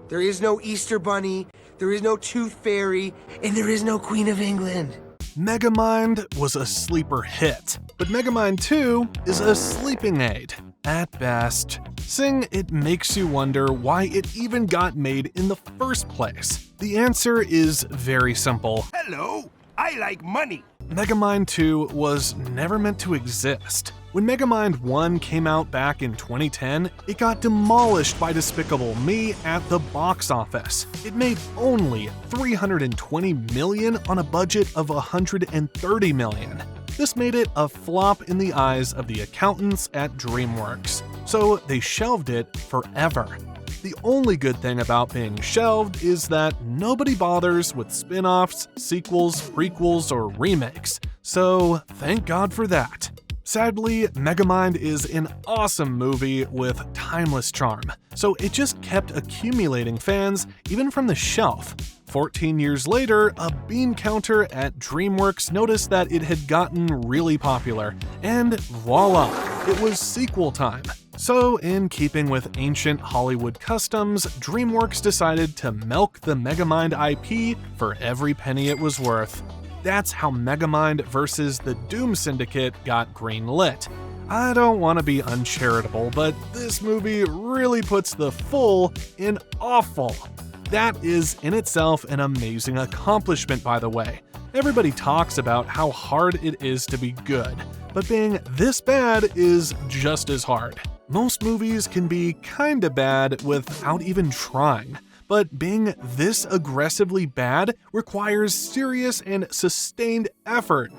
There is no Easter Bunny, there is no Tooth Fairy, and there is no Queen of England. Megamind was a sleeper hit, but Megamind 2 is a sleeping aid, at best. Seeing it makes you wonder why it even got made in the first place. The answer is very simple. Hello, I like money. Megamind 2 was never meant to exist. When Megamind 1 came out back in 2010, it got demolished by Despicable Me at the box office. It made only $320 million on a budget of $130 million. This made it a flop in the eyes of the accountants at DreamWorks, so they shelved it forever. The only good thing about being shelved is that nobody bothers with spin-offs, sequels, prequels, or remakes, so thank God for that. Sadly, Megamind is an awesome movie with timeless charm, so it just kept accumulating fans even from the shelf. 14 years later, a bean counter at DreamWorks noticed that it had gotten really popular, and voila, it was sequel time. So, in keeping with ancient Hollywood customs, DreamWorks decided to milk the Megamind IP for every penny it was worth. That's how Megamind vs. the Doom Syndicate got greenlit. I don't want to be uncharitable, but this movie really puts the full in awful. That is in itself an amazing accomplishment, by the way. Everybody talks about how hard it is to be good, but being this bad is just as hard. Most movies can be kinda bad without even trying, but being this aggressively bad requires serious and sustained effort.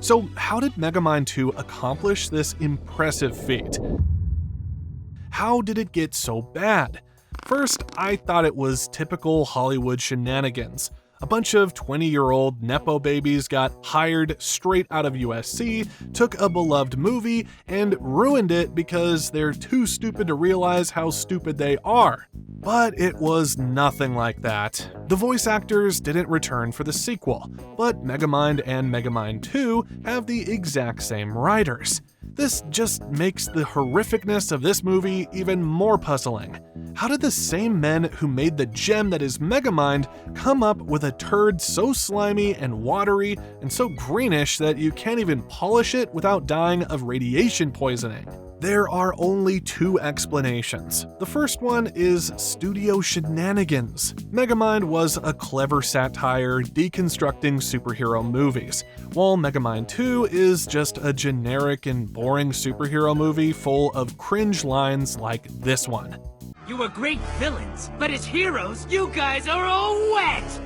So how did Megamind 2 accomplish this impressive feat? How did it get so bad? First, I thought it was typical Hollywood shenanigans. A bunch of 20-year-old Nepo babies got hired straight out of USC, took a beloved movie, and ruined it because they're too stupid to realize how stupid they are. But it was nothing like that. The voice actors didn't return for the sequel, but Megamind and Megamind 2 have the exact same writers. This just makes the horrificness of this movie even more puzzling. How did the same men who made the gem that is Megamind come up with a turd so slimy and watery and so greenish that you can't even polish it without dying of radiation poisoning? There are only two explanations. The first one is studio shenanigans. Megamind was a clever satire deconstructing superhero movies, while Megamind 2 is just a generic and boring superhero movie full of cringe lines like this one. You were great villains, but as heroes, you guys are all wet!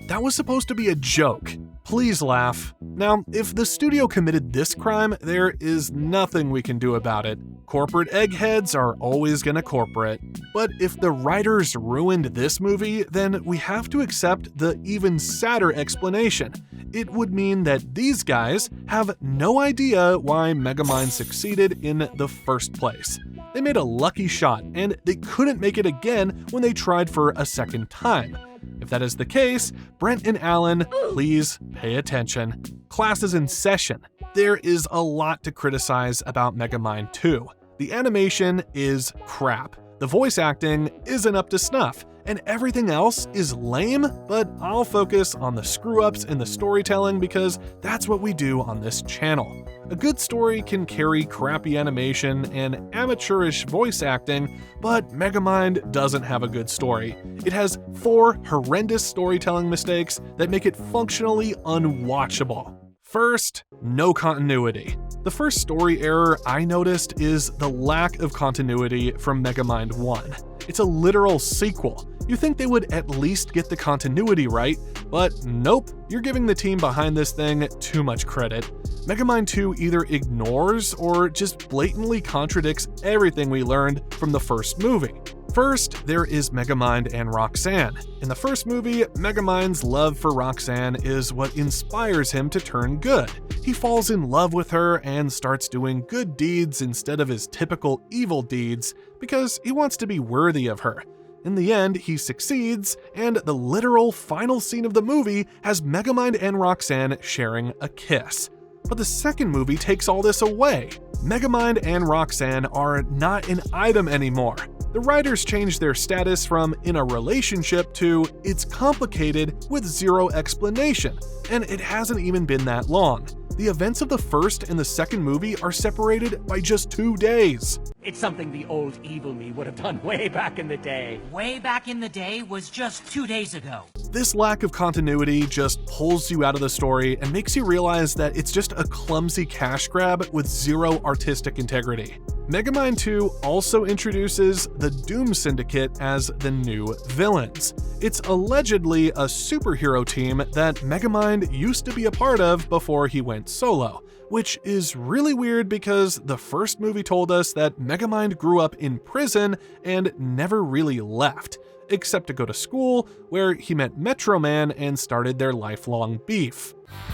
That was supposed to be a joke. Please laugh. Now, if the studio committed this crime, there is nothing we can do about it. Corporate eggheads are always gonna corporate. But if the writers ruined this movie, then we have to accept the even sadder explanation. It would mean that these guys have no idea why Megamind succeeded in the first place. They made a lucky shot, and they couldn't make it again when they tried for a second time. If that is the case, Brent and Alan, please pay attention. Class is in session. There is a lot to criticize about Megamind 2. The animation is crap. The voice acting isn't up to snuff, and everything else is lame, but I'll focus on the screw-ups in the storytelling because that's what we do on this channel. A good story can carry crappy animation and amateurish voice acting, but Megamind doesn't have a good story. It has 4 horrendous storytelling mistakes that make it functionally unwatchable. First, no continuity. The first story error I noticed is the lack of continuity from Megamind 1. It's a literal sequel. You think they would at least get the continuity right, but nope, you're giving the team behind this thing too much credit. Megamind 2 either ignores or just blatantly contradicts everything we learned from the first movie. First, there is Megamind and Roxanne. In the first movie, Megamind's love for Roxanne is what inspires him to turn good. He falls in love with her and starts doing good deeds instead of his typical evil deeds because he wants to be worthy of her. In the end, he succeeds, and the literal final scene of the movie has Megamind and Roxanne sharing a kiss. But the second movie takes all this away. Megamind and Roxanne are not an item anymore. The writers changed their status from in a relationship to it's complicated with zero explanation, and it hasn't even been that long. The events of the first and the second movie are separated by just 2 days. It's something the old evil me would have done way back in the day. Way back in the day was just 2 days ago. This lack of continuity just pulls you out of the story and makes you realize that it's just a clumsy cash grab with zero artistic integrity. Megamind 2 also introduces the Doom Syndicate as the new villains. It's allegedly a superhero team that Megamind used to be a part of before he went solo, which is really weird because the first movie told us that Megamind grew up in prison and never really left, except to go to school, where he met Metro Man and started their lifelong beef.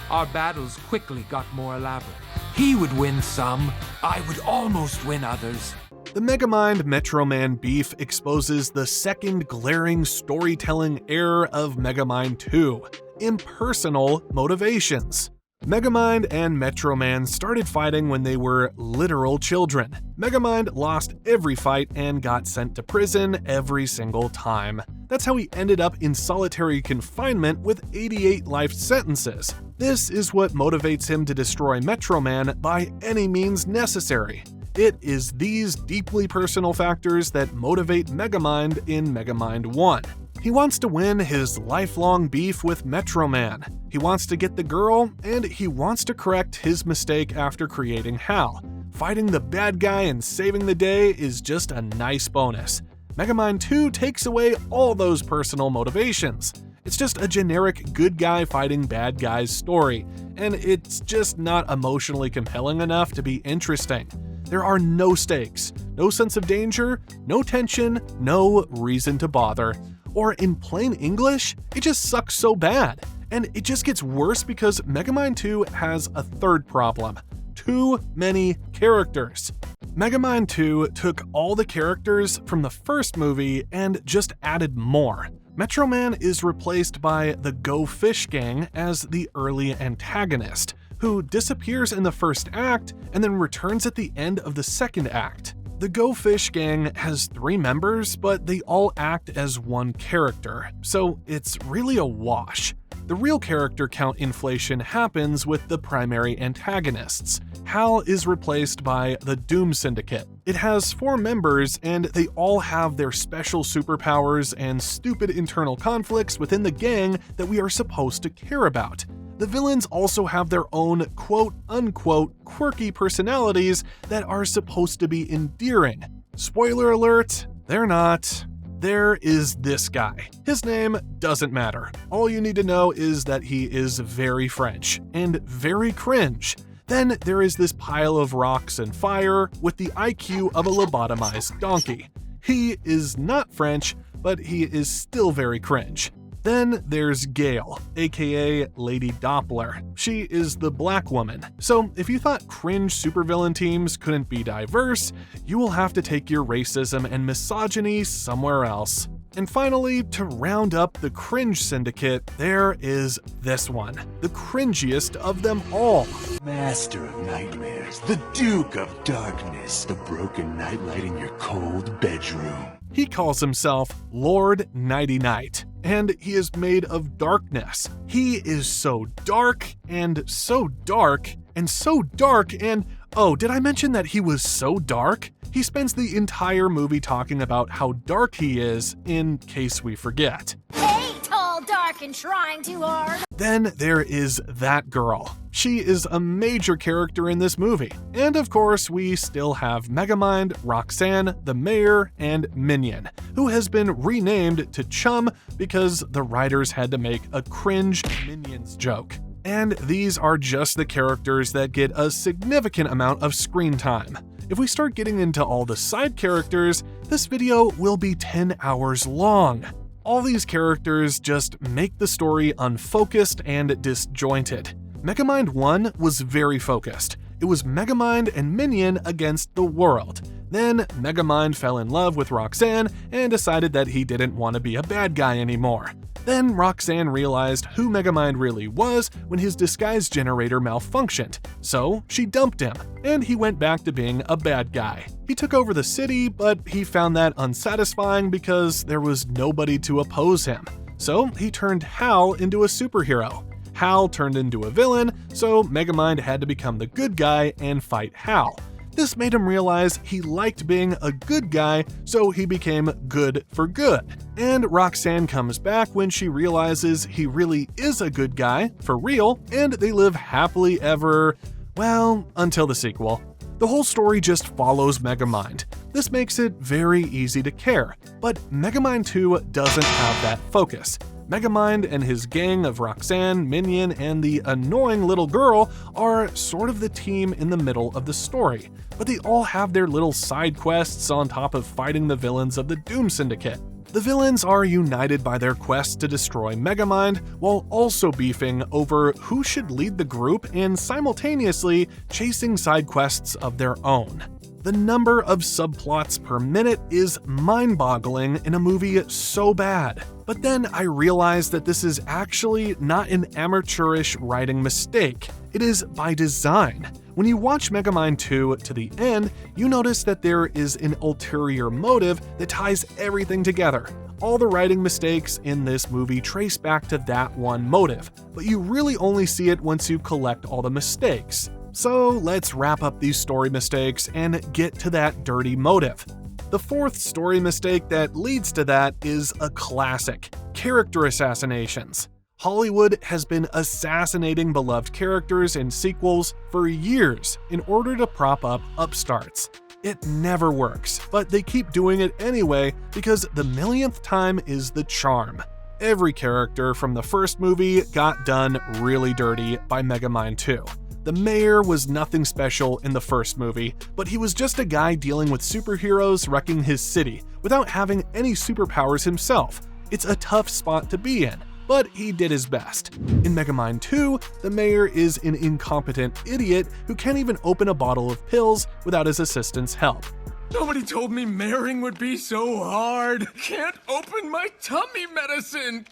Our battles quickly got more elaborate. He would win some, I would almost win others. The Megamind Metro Man beef exposes the second glaring storytelling error of Megamind 2: impersonal motivations. Megamind and Metro Man started fighting when they were literal children. Megamind lost every fight and got sent to prison every single time. That's how he ended up in solitary confinement with 88 life sentences. This is what motivates him to destroy Metro Man by any means necessary. It is these deeply personal factors that motivate Megamind in Megamind 1. He wants to win his lifelong beef with Metro Man. He wants to get the girl, and he wants to correct his mistake after creating Hal. Fighting the bad guy and saving the day is just a nice bonus. Megamind 2 takes away all those personal motivations. It's just a generic good guy fighting bad guys story, and it's just not emotionally compelling enough to be interesting. There are no stakes, no sense of danger, no tension, no reason to bother. Or in plain English, it just sucks so bad. And it just gets worse because Megamind 2 has a third problem: too many characters. Megamind 2 took all the characters from the first movie and just added more. Metro Man is replaced by the Go Fish Gang as the early antagonist, who disappears in the first act and then returns at the end of the second act. The Go Fish Gang has 3 members, but they all act as one character, so it's really a wash. The real character count inflation happens with the primary antagonists. Hal is replaced by the Doom Syndicate. It has 4 members, and they all have their special superpowers and stupid internal conflicts within the gang that we are supposed to care about. The villains also have their own quote-unquote quirky personalities that are supposed to be endearing. Spoiler alert, they're not. There is this guy. His name doesn't matter. All you need to know is that he is very French and very cringe. Then there is this pile of rocks and fire with the IQ of a lobotomized donkey. He is not French, but he is still very cringe. Then there's Gale, aka Lady Doppler. She is the black woman. So if you thought cringe supervillain teams couldn't be diverse, you will have to take your racism and misogyny somewhere else. And finally, to round up the cringe syndicate, there is this one, the cringiest of them all. Master of nightmares, the Duke of Darkness, the broken nightlight in your cold bedroom. He calls himself Lord Nighty Night, and he is made of darkness. He is so dark, and so dark, and so dark, and oh, did I mention that he was so dark? He spends the entire movie talking about how dark he is, in case we forget. Hey, tall, dark, and trying too hard. Then there is that girl. She is a major character in this movie. And of course, we still have Megamind, Roxanne, the Mayor, and Minion, who has been renamed to Chum because the writers had to make a cringe Minions joke. And these are just the characters that get a significant amount of screen time. If we start getting into all the side characters, this video will be 10 hours long. All these characters just make the story unfocused and disjointed. Megamind 1 was very focused. It was Megamind and Minion against the world. Then Megamind fell in love with Roxanne and decided that he didn't want to be a bad guy anymore. Then Roxanne realized who Megamind really was when his disguise generator malfunctioned, so she dumped him, and he went back to being a bad guy. He took over the city, but he found that unsatisfying because there was nobody to oppose him. So he turned Hal into a superhero. Hal turned into a villain, so Megamind had to become the good guy and fight Hal. This made him realize he liked being a good guy, so he became good for good. And Roxanne comes back when she realizes he really is a good guy, for real, and they live happily ever, well, until the sequel. The whole story just follows Megamind. This makes it very easy to care, but Megamind 2 doesn't have that focus. Megamind and his gang of Roxanne, Minion, and the annoying little girl are sort of the team in the middle of the story, but they all have their little side quests on top of fighting the villains of the Doom Syndicate. The villains are united by their quest to destroy Megamind, while also beefing over who should lead the group and simultaneously chasing side quests of their own. The number of subplots per minute is mind-boggling in a movie so bad. But then I realized that this is actually not an amateurish writing mistake. It is by design. When you watch Megamind 2 to the end, you notice that there is an ulterior motive that ties everything together. All the writing mistakes in this movie trace back to that one motive, but you really only see it once you collect all the mistakes. So let's wrap up these story mistakes and get to that dirty motive. The fourth story mistake that leads to that is a classic: character assassinations. Hollywood has been assassinating beloved characters in sequels for years in order to prop up upstarts. It never works, but they keep doing it anyway because the millionth time is the charm. Every character from the first movie got done really dirty by Megamind 2. The mayor was nothing special in the first movie, but he was just a guy dealing with superheroes wrecking his city without having any superpowers himself. It's a tough spot to be in, but he did his best. In Megamind 2, the mayor is an incompetent idiot who can't even open a bottle of pills without his assistant's help. Nobody told me marrying would be so hard. Can't open my tummy medicine.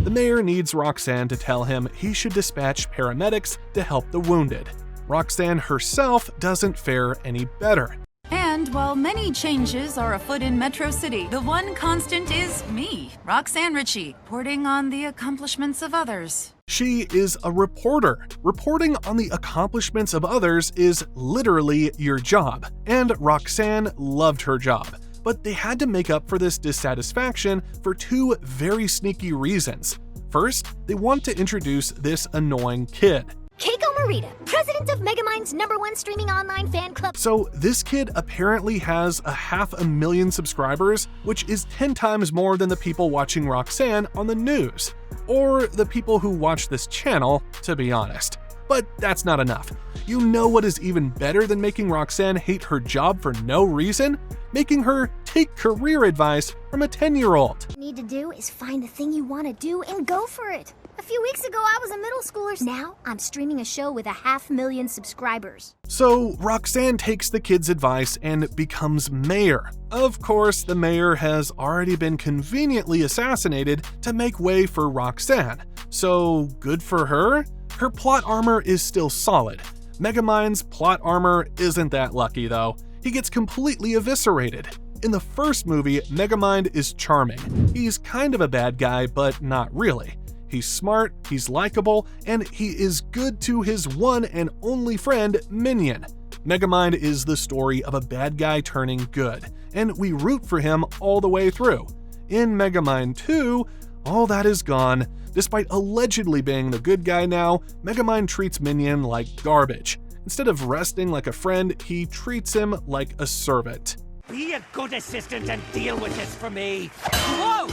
The mayor needs Roxanne to tell him he should dispatch paramedics to help the wounded. Roxanne herself doesn't fare any better. And while many changes are afoot in Metro City, the one constant is me, Roxanne Ritchie, reporting on the accomplishments of others. She is a reporter. Reporting on the accomplishments of others is literally your job, and Roxanne loved her job. But they had to make up for this dissatisfaction for two very sneaky reasons. First, they want to introduce this annoying kid. Kiko Marita, president of Megamind's #1 streaming online fan club. So this kid apparently has 500,000 subscribers, which is 10 times more than the people watching Roxanne on the news. Or the people who watch this channel, to be honest. But that's not enough. You know what is even better than making Roxanne hate her job for no reason? Making her take career advice from a 10-year-old. What you need to do is find the thing you want to do and go for it. A few weeks ago, I was a middle schooler. Now, I'm streaming a show with 500,000 subscribers. So Roxanne takes the kid's advice and becomes mayor. Of course, the mayor has already been conveniently assassinated to make way for Roxanne. So good for her? Her plot armor is still solid. Megamind's plot armor isn't that lucky though. He gets completely eviscerated. In the first movie, Megamind is charming. He's kind of a bad guy, but not really. He's smart, he's likable, and he is good to his one and only friend, Minion. Megamind is the story of a bad guy turning good, and we root for him all the way through. In Megamind 2, all that is gone. Despite allegedly being the good guy now, Megamind treats Minion like garbage. Instead of resting like a friend, he treats him like a servant. Be a good assistant and deal with this for me. Whoa!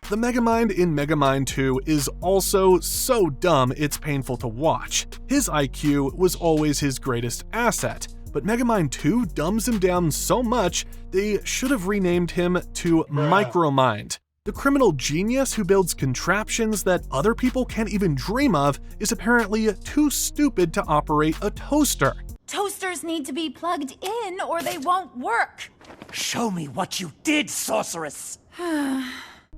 The Megamind in Megamind 2 is also so dumb it's painful to watch. His IQ was always his greatest asset, but Megamind 2 dumbs him down so much they should have renamed him to Micromind. The criminal genius who builds contraptions that other people can't even dream of is apparently too stupid to operate a toaster. Toasters need to be plugged in or they won't work. Show me what you did, sorceress!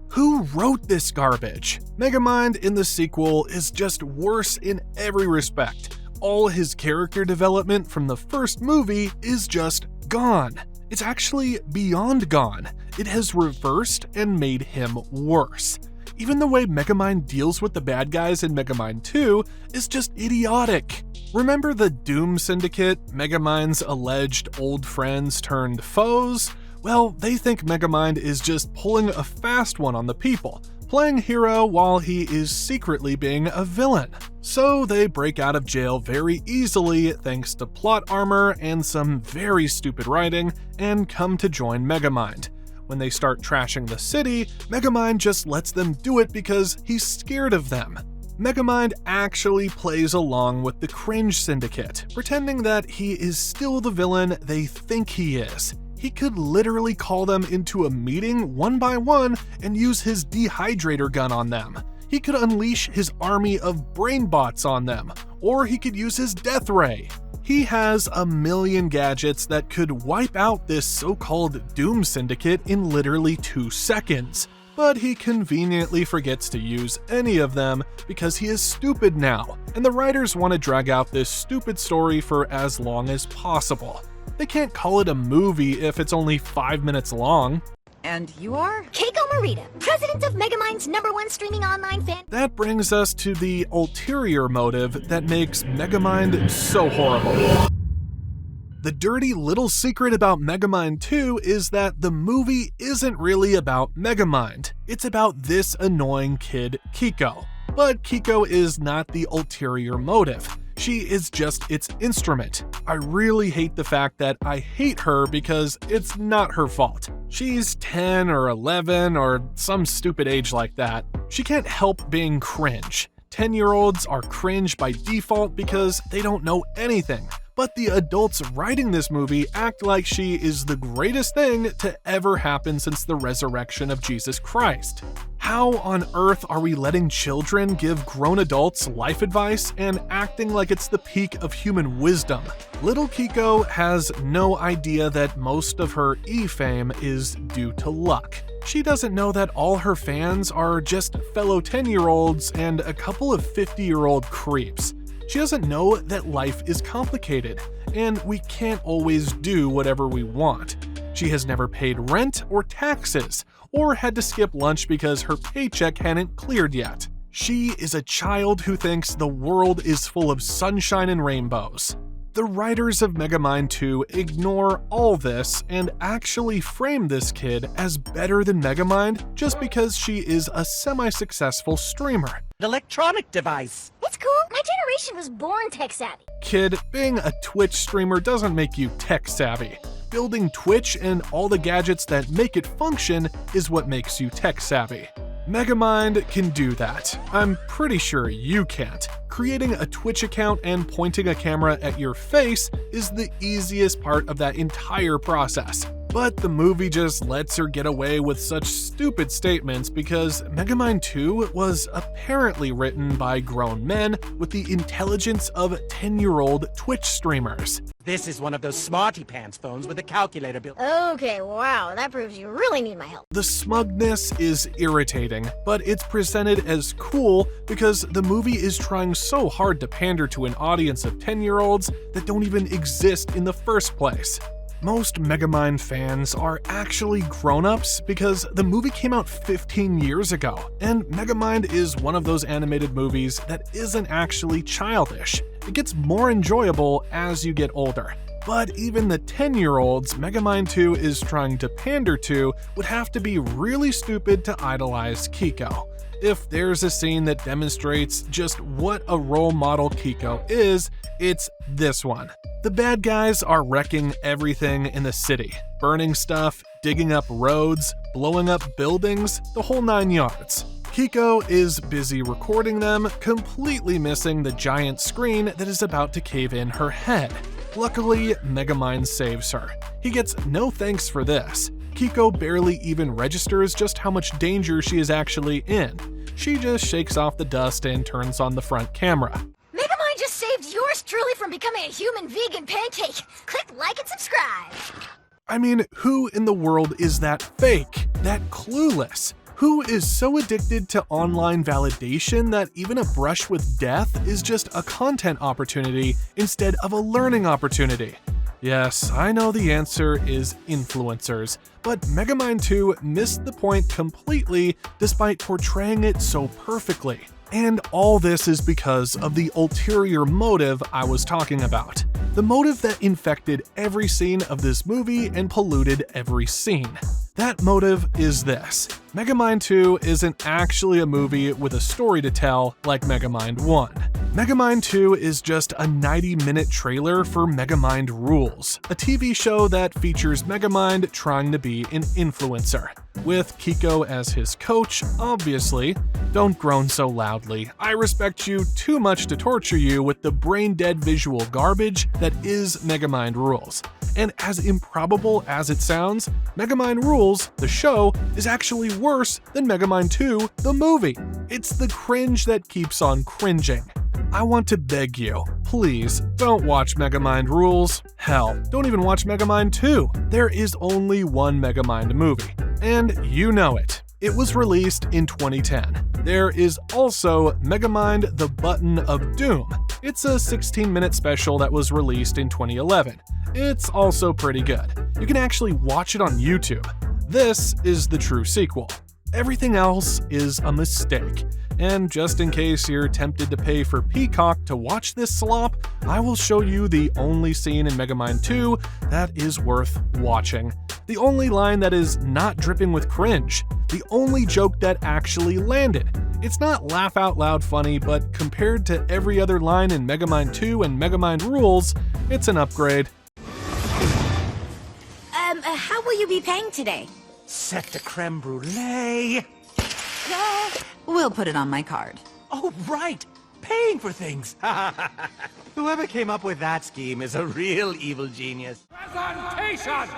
Who wrote this garbage? Megamind in the sequel is just worse in every respect. All his character development from the first movie is just gone. It's actually beyond gone. It has reversed and made him worse. Even the way Megamind deals with the bad guys in Megamind 2 is just idiotic. Remember the Doom Syndicate, Megamind's alleged old friends turned foes? Well, they think Megamind is just pulling a fast one on the people, playing hero while he is secretly being a villain. So they break out of jail very easily thanks to plot armor and some very stupid writing, and come to join Megamind. When they start trashing the city, Megamind just lets them do it because he's scared of them. Megamind actually plays along with the Cringe Syndicate, pretending that he is still the villain they think he is. He could literally call them into a meeting one by one and use his dehydrator gun on them. He could unleash his army of brain bots on them, or he could use his death ray. He has a million gadgets that could wipe out this so-called Doom Syndicate in literally 2 seconds, but he conveniently forgets to use any of them because he is stupid now, and the writers want to drag out this stupid story for as long as possible. They can't call it a movie if it's only 5 minutes long. And you are? Kiko Morita, president of Megamind's #1 streaming online fan. That brings us to the ulterior motive that makes Megamind so horrible. The dirty little secret about Megamind 2 is that the movie isn't really about Megamind. It's about this annoying kid, Kiko. But Kiko is not the ulterior motive. She is just its instrument. I really hate the fact that I hate her because it's not her fault. She's 10 or 11 or some stupid age like that. She can't help being cringe. 10-year-olds are cringe by default because they don't know anything. But the adults writing this movie act like she is the greatest thing to ever happen since the resurrection of Jesus Christ. How on earth are we letting children give grown adults life advice and acting like it's the peak of human wisdom? Little Kiko has no idea that most of her E-fame is due to luck. She doesn't know that all her fans are just fellow 10-year-olds and a couple of 50-year-old creeps. She doesn't know that life is complicated, and we can't always do whatever we want. She has never paid rent or taxes, or had to skip lunch because her paycheck hadn't cleared yet. She is a child who thinks the world is full of sunshine and rainbows. The writers of Megamind 2 ignore all this and actually frame this kid as better than Megamind just because she is a semi-successful streamer. Electronic device. It's cool. My generation was born tech savvy. Kid, being a Twitch streamer doesn't make you tech savvy. Building Twitch and all the gadgets that make it function is what makes you tech savvy. Megamind can do that. I'm pretty sure you can't. Creating a Twitch account and pointing a camera at your face is the easiest part of that entire process. But the movie just lets her get away with such stupid statements because Megamind 2 was apparently written by grown men with the intelligence of 10-year-old Twitch streamers. This is one of those smarty pants phones with a calculator built. Okay, wow, that proves you really need my help. The smugness is irritating, but it's presented as cool because the movie is trying so hard to pander to an audience of 10-year-olds that don't even exist in the first place. Most Megamind fans are actually grown-ups because the movie came out 15 years ago, and Megamind is one of those animated movies that isn't actually childish. It gets more enjoyable as you get older. But even the 10-year-olds Megamind 2 is trying to pander to would have to be really stupid to idolize Kiko. If there's a scene that demonstrates just what a role model Kiko is, it's this one. The bad guys are wrecking everything in the city, burning stuff, digging up roads, blowing up buildings, the whole 9 yards. Kiko is busy recording them, completely missing the giant screen that is about to cave in her head. Luckily, Megamind saves her. He gets no thanks for this. Kiko barely even registers just how much danger she is actually in. She just shakes off the dust and turns on the front camera. Megamind just saved saved yours truly from becoming a human vegan pancake. Click like and subscribe. I mean, who in the world is that fake? That clueless? Who is so addicted to online validation that even a brush with death is just a content opportunity instead of a learning opportunity? Yes, I know the answer is influencers, but Megamind 2 missed the point completely despite portraying it so perfectly. And all this is because of the ulterior motive I was talking about. The motive that infected every scene of this movie and polluted every scene. That motive is this. Megamind 2 isn't actually a movie with a story to tell like Megamind 1. Megamind 2 is just a 90-minute trailer for Megamind Rules, a TV show that features Megamind trying to be an influencer. With Kiko as his coach, obviously. Don't groan so loudly. I respect you too much to torture you with the brain-dead visual garbage that is Megamind Rules. And as improbable as it sounds, Megamind Rules, the show, is actually worse than Megamind 2, the movie. It's the cringe that keeps on cringing. I want to beg you, please don't watch Megamind Rules. Hell, don't even watch Megamind 2. There is only one Megamind movie, and you know it. It was released in 2010. There is also Megamind the Button of Doom. It's a 16-minute special that was released in 2011. It's also pretty good. You can actually watch it on YouTube. This is the true sequel. Everything else is a mistake. And just in case you're tempted to pay for Peacock to watch this slop, I will show you the only scene in Megamind 2 that is worth watching. The only line that is not dripping with cringe. The only joke that actually landed. It's not laugh out loud funny, but compared to every other line in Megamind 2 and Megamind Rules, it's an upgrade. How will you be paying today? Set the creme brulee. We'll put it on my card. Oh, right. Paying for things. Whoever came up with that scheme is a real evil genius. Presentation!